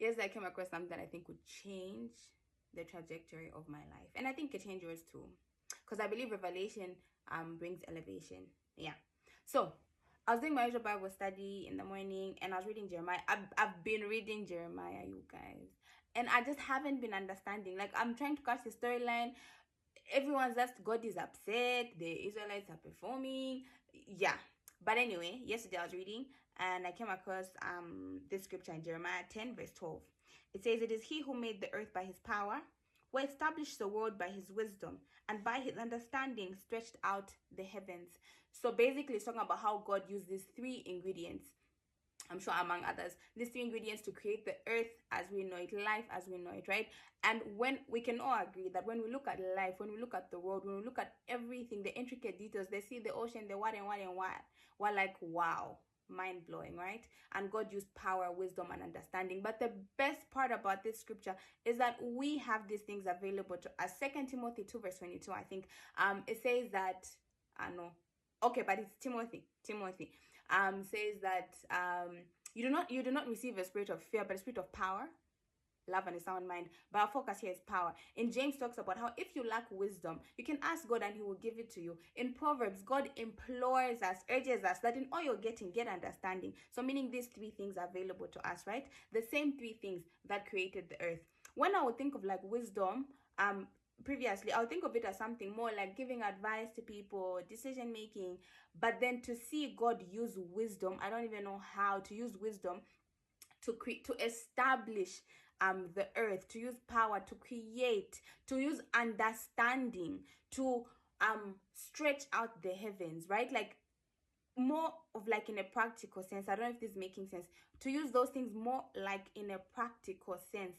yesterday I came across something that I think would change the trajectory of my life, and I think it change yours too, because I believe revelation brings elevation. Yeah. So I was doing my usual Bible study in the morning, and I was reading Jeremiah. I've been reading Jeremiah, you guys, and I just haven't been understanding. Like, I'm trying to catch the storyline. Everyone's just, God is upset, the Israelites are performing. Yeah. But anyway, yesterday I was reading, and I came across this scripture in Jeremiah 10 verse 12. It says, "It is he who made the earth by his power, who established the world by his wisdom, and by his understanding stretched out the heavens." So basically it's talking about how God used these three ingredients, I'm sure among others, these three ingredients to create the earth as we know it, life as we know it, right? And when we can all agree that when we look at life, when we look at the world, when we look at everything, the intricate details, they see the ocean, the what and what and what, we're like, wow, mind blowing, right? And God used power, wisdom, and understanding. But the best part about this scripture is that we have these things available to us. 2 Timothy 2 verse 22, I think, it says that, I know, okay, but it's Timothy says that you do not receive a spirit of fear, but a spirit of power, love, and a sound mind. But our focus here is power. In James talks about how if you lack wisdom, you can ask God and he will give it to you. In Proverbs, God implores us, urges us that in all you're getting, get understanding. So meaning these three things are available to us, right? The same three things that created the earth. When I would think of like wisdom, previously I would think of it as something more like giving advice to people, decision making. But then to see God use wisdom, I don't even know how to use wisdom to create, to establish the earth, to use power to create, to use understanding to stretch out the heavens, right? Like more of like in a practical sense. I don't know if this is making sense. To use those things more like in a practical sense.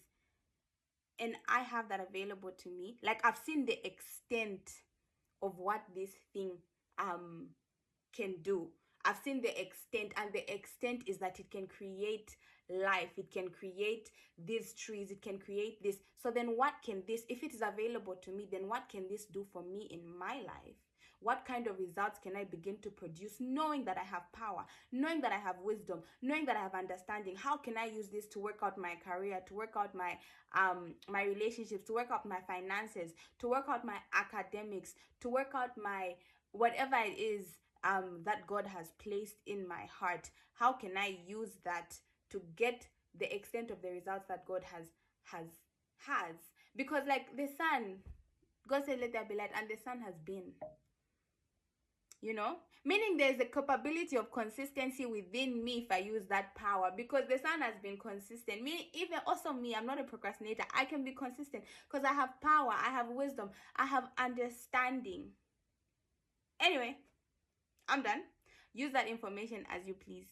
And I have that available to me. Like, I've seen the extent of what this thing can do. I've seen the extent, and the extent is that it can create life, it can create these trees, it can create this. So then what can this, if it is available to me, then what can this do for me in my life? What kind of results can I begin to produce, knowing that I have power, knowing that I have wisdom, knowing that I have understanding? How can I use this to work out my career, to work out my my relationships, to work out my finances, to work out my academics, to work out my whatever it is that God has placed in my heart? How can I use that to get the extent of the results that God has? Because like the sun, God said let there be light, and the sun has been, you know, meaning there's a capability of consistency within me if I use that power, because the sun has been consistent. Me, even also me, I'm not a procrastinator. I can be consistent because I have power, I have wisdom, I have understanding. Anyway, I'm done. Use that information as you please.